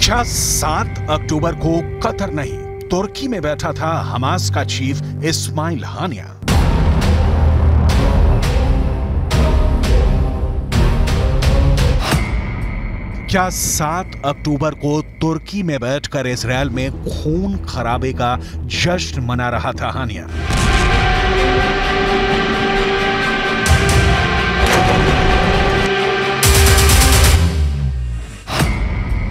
क्या 7 अक्टूबर को कतर नहीं, तुर्की में बैठा था हमास का चीफ इस्माइल हानिया। क्या 7 अक्टूबर को तुर्की में बैठकर इजरायल में खून खराबे का जश्न मना रहा था हानिया?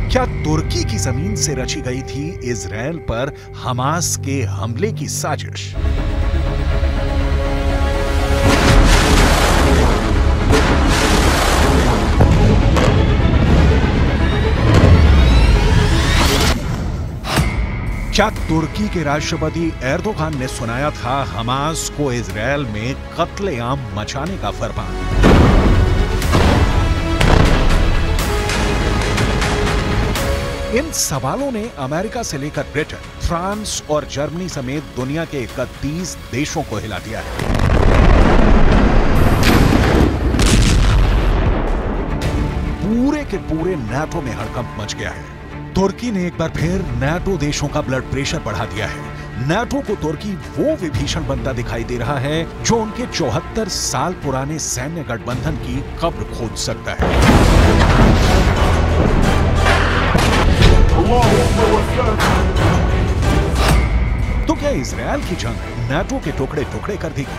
क्या तुर्की की जमीन से रची गई थी इजरायल पर हमास के हमले की साजिश? क्या तुर्की के राष्ट्रपति एर्दोगान ने सुनाया था हमास को इजरायल में कत्लेआम मचाने का फरमान? इन सवालों ने अमेरिका से लेकर ब्रिटेन, फ्रांस और जर्मनी समेत दुनिया के 31 देशों को हिला दिया है। पूरे के पूरे नाटो में हड़कंप मच गया है। तुर्की ने एक बार फिर नाटो देशों का ब्लड प्रेशर बढ़ा दिया है। नाटो को तुर्की वो विभीषण बनता दिखाई दे रहा है जो उनके 74 साल पुराने सैन्य गठबंधन की कब्र खोद सकता है। तो क्या इजरायल की जंग नाटो के टुकड़े टुकड़े कर देगी?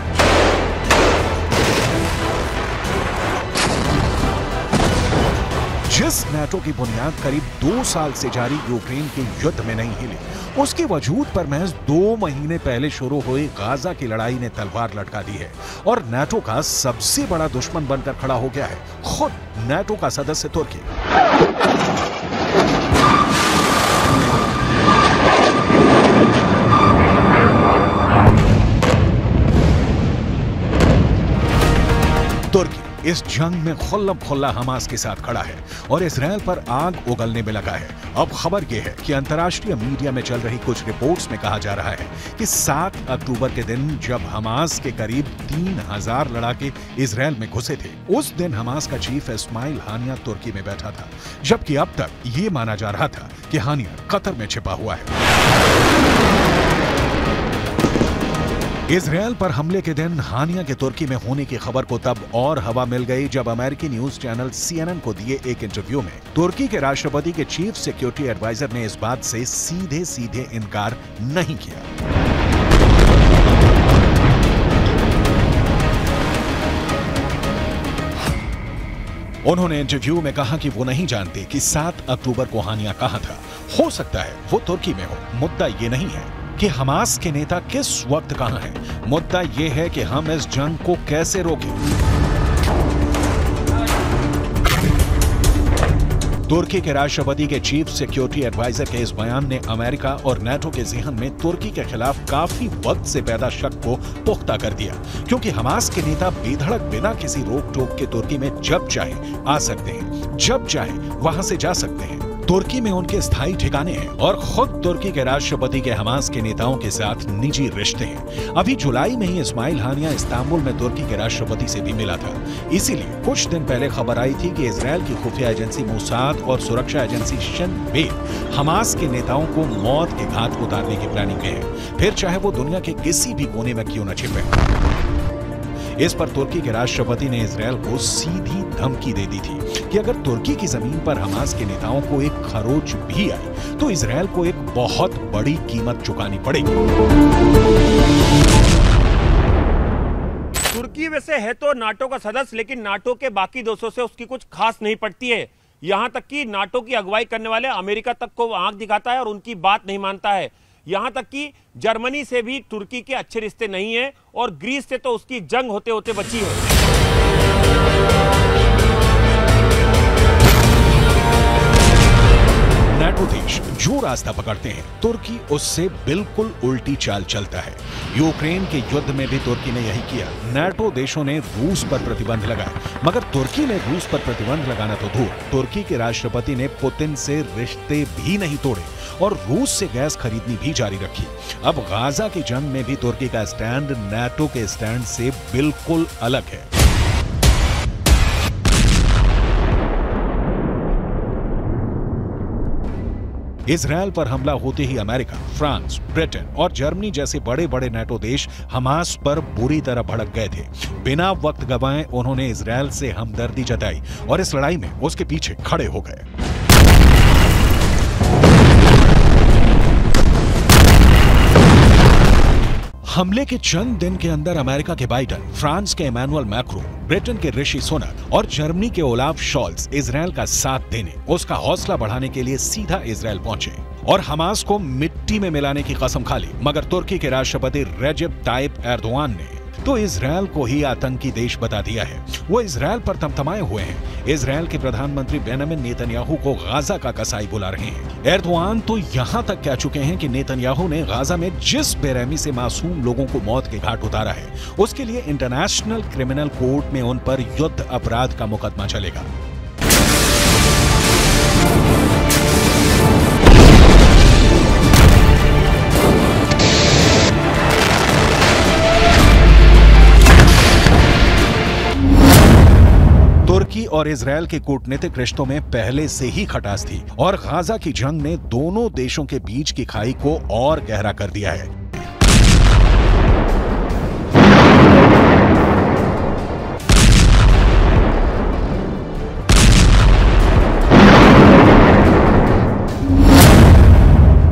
जिस नाटो की बुनियाद करीब 2 साल से जारी यूक्रेन के युद्ध में नहीं हिली, उसके वजूद पर महज 2 महीने पहले शुरू हुई गाजा की लड़ाई ने तलवार लटका दी है और नाटो का सबसे बड़ा दुश्मन बनकर खड़ा हो गया है खुद नाटो का सदस्य तुर्की। तुर्की इस जंग में खुल्लम खुल्ला हमास के साथ खड़ा है और इजरायल पर आग उगलने में लगा है। अब खबर यह है कि अंतर्राष्ट्रीय मीडिया में चल रही कुछ रिपोर्ट्स में कहा जा रहा है कि 7 अक्टूबर के दिन जब हमास के करीब 3000 लड़ाके इजरायल में घुसे थे, उस दिन हमास का चीफ इस्माइल हानिया तुर्की में बैठा था, जबकि अब तक ये माना जा रहा था कि हानिया कतर में छिपा हुआ है। इजरायल पर हमले के दिन हानिया के तुर्की में होने की खबर को तब और हवा मिल गई जब अमेरिकी न्यूज चैनल CNN को दिए एक इंटरव्यू में तुर्की के राष्ट्रपति के चीफ सिक्योरिटी एडवाइजर ने इस बात से सीधे सीधे इनकार नहीं किया। उन्होंने इंटरव्यू में कहा कि वो नहीं जानते कि 7 अक्टूबर को हानिया कहां था। हो सकता है वो तुर्की में हो। मुद्दा ये नहीं है कि हमास के नेता किस वक्त कहां हैं। मुद्दा यह है कि हम इस जंग को कैसे रोकें। तुर्की के राष्ट्रपति के चीफ सिक्योरिटी एडवाइजर के इस बयान ने अमेरिका और नाटो के ज़हन में तुर्की के खिलाफ काफी वक्त से पैदा शक को पुख्ता कर दिया, क्योंकि हमास के नेता बेधड़क बिना किसी रोक टोक के तुर्की में जब चाहे आ सकते हैं, जब चाहे वहां से जा सकते हैं। तुर्की में उनके स्थायी ठिकाने हैं और खुद तुर्की के राष्ट्रपति के हमास के नेताओं के साथ निजी रिश्ते हैं। अभी जुलाई में ही इस्माइल हानिया इस्तांबुल में तुर्की के राष्ट्रपति से भी मिला था। इसीलिए कुछ दिन पहले खबर आई थी कि इजरायल की खुफिया एजेंसी मोसाद और सुरक्षा एजेंसी शिन बेत हमास के नेताओं को मौत के घाट उतारने की प्लानिंग में है, फिर चाहे वो दुनिया के किसी भी कोने में क्यों न छिपे। इस पर तुर्की के राष्ट्रपति ने इजरायल को सीधी धमकी दे दी थी कि अगर तुर्की की जमीन पर हमास के नेताओं को एक खरोच भी आई तो इजरायल को एक बहुत बड़ी कीमत चुकानी पड़ेगी। तुर्की वैसे है तो नाटो का सदस्य, लेकिन नाटो के बाकी देशों से उसकी कुछ खास नहीं पड़ती है। यहां तक कि नाटो की अगुवाई करने वाले अमेरिका तक को आंख दिखाता है और उनकी बात नहीं मानता है। यहां तक कि जर्मनी से भी तुर्की के अच्छे रिश्ते नहीं है और ग्रीस से तो उसकी जंग होते होते बची है। नाटो देश जो रास्ता पकड़ते हैं, तुर्की उससे बिल्कुल उल्टी चाल चलता है। यूक्रेन के युद्ध में भी तुर्की ने यही किया। नाटो देशों ने रूस पर प्रतिबंध लगाया, मगर तुर्की ने रूस पर प्रतिबंध लगाना तो दूर, तुर्की के राष्ट्रपति ने पुतिन से रिश्ते भी नहीं तोड़े और रूस से गैस खरीदनी भी जारी रखी। अब गाजा की जंग में भी तुर्की का स्टैंड नाटो के स्टैंड से बिल्कुल अलग है। इजरायल पर हमला होते ही अमेरिका, फ्रांस, ब्रिटेन और जर्मनी जैसे बड़े बड़े नाटो देश हमास पर बुरी तरह भड़क गए थे। बिना वक्त गंवाए उन्होंने इजरायल से हमदर्दी जताई और इस लड़ाई में उसके पीछे खड़े हो गए। हमले के चंद दिन के अंदर अमेरिका के बाइडेन, फ्रांस के इमैनुअल मैक्रों, ब्रिटेन के ऋषि सुनक और जर्मनी के ओलाफ शॉल्ज इजरायल का साथ देने, उसका हौसला बढ़ाने के लिए सीधा इजरायल पहुंचे और हमास को मिट्टी में मिलाने की कसम खा ली। मगर तुर्की के राष्ट्रपति रेजेप ताइप एर्दोआन ने तो इजरायल को ही आतंकी देश बता दिया है। वो इजरायल पर तमतमाए हुए हैं। इजरायल के प्रधानमंत्री बेंजामिन नेतन्याहू को गाजा का कसाई बुला रहे हैं। एर्दोआन तो यहां तक कह चुके हैं कि नेतन्याहू ने गाजा में जिस बेरहमी से मासूम लोगों को मौत के घाट उतारा है, उसके लिए इंटरनेशनल क्रिमिनल कोर्ट में उन पर युद्ध अपराध का मुकदमा चलेगा। तुर्की और इजरायल के कूटनीतिक रिश्तों में पहले से ही खटास थी और गाजा की जंग ने दोनों देशों के बीच की खाई को और गहरा कर दिया है।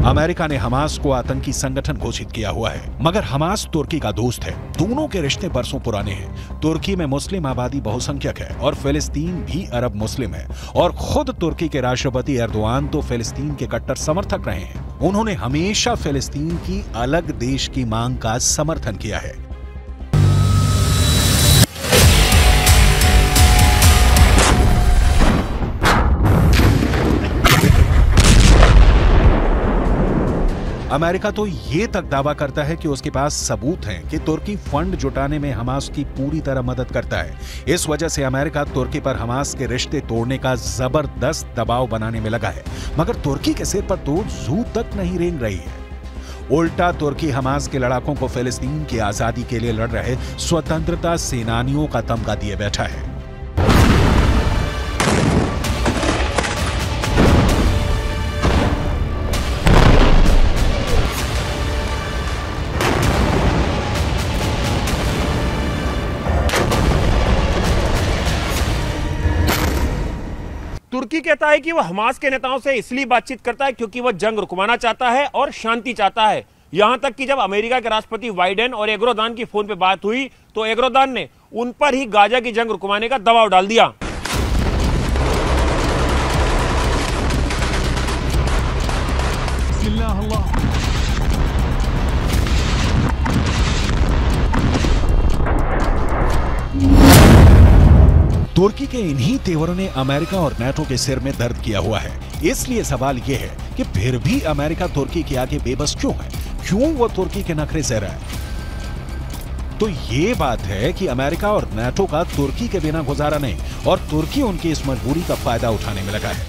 अमेरिका ने हमास को आतंकी संगठन घोषित किया हुआ है, मगर हमास तुर्की का दोस्त है। दोनों के रिश्ते बरसों पुराने हैं। तुर्की में मुस्लिम आबादी बहुसंख्यक है और फिलिस्तीन भी अरब मुस्लिम है और खुद तुर्की के राष्ट्रपति एर्दोआन तो फिलिस्तीन के कट्टर समर्थक रहे हैं। उन्होंने हमेशा फिलिस्तीन की अलग देश की मांग का समर्थन किया है। अमेरिका तो ये तक दावा करता है कि उसके पास सबूत हैं कि तुर्की फंड जुटाने में हमास की पूरी तरह मदद करता है। इस वजह से अमेरिका तुर्की पर हमास के रिश्ते तोड़ने का जबरदस्त दबाव बनाने में लगा है, मगर तुर्की के सिर पर तो जू तक नहीं रेंग रही है। उल्टा तुर्की हमास के लड़ाकों को फिलिस्तीन की आजादी के लिए लड़ रहे स्वतंत्रता सेनानियों का तमगा दिए बैठा है। तुर्की कहता है कि वह हमास के नेताओं से इसलिए बातचीत करता है क्योंकि वह जंग रुकवाना चाहता है और शांति चाहता है। यहां तक कि जब अमेरिका के राष्ट्रपति बाइडेन और एर्दोआन की फोन पे बात हुई तो एर्दोआन ने उन पर ही गाजा की जंग रुकवाने का दबाव डाल दिया। तुर्की के इन्हीं तेवरों ने अमेरिका और नाटो के सिर में दर्द किया हुआ है। इसलिए सवाल यह है कि फिर भी अमेरिका तुर्की के आगे बेबस क्यों है? क्यों वो तुर्की के नखरे सह रहा है? तो ये बात है कि अमेरिका और नाटो का तुर्की के बिना गुजारा नहीं और तुर्की उनकी इस मजबूरी का फायदा उठाने में लगा है।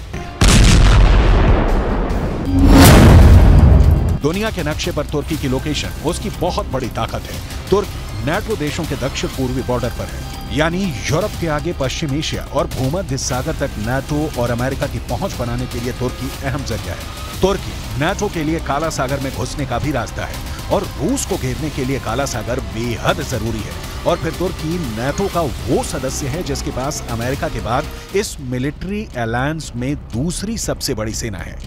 दुनिया के नक्शे पर तुर्की की लोकेशन उसकी बहुत बड़ी ताकत है। तुर्की नाटो देशों के दक्षिण पूर्वी बॉर्डर पर है, यानी यूरोप के आगे पश्चिम एशिया और भूमध्य सागर तक नाटो और अमेरिका की पहुंच बनाने के लिए तुर्की अहम जगह है। तुर्की नाटो के लिए काला सागर में घुसने का भी रास्ता है और रूस को घेरने के लिए काला सागर बेहद जरूरी है। और फिर तुर्की नाटो का वो सदस्य है जिसके पास अमेरिका के बाद इस मिलिट्री अलायंस में दूसरी सबसे बड़ी सेना है।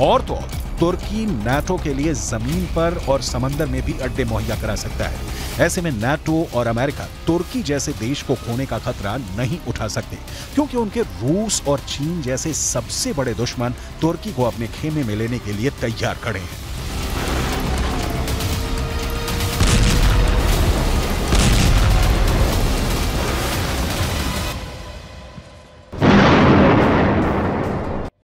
और तो तुर्की नाटो के लिए जमीन पर और समंदर में भी अड्डे मुहैया करा सकता है। ऐसे में नाटो और अमेरिका तुर्की जैसे देश को खोने का खतरा नहीं उठा सकते, क्योंकि उनके रूस और चीन जैसे सबसे बड़े दुश्मन तुर्की को अपने खेमे में लेने के लिए तैयार खड़े हैं।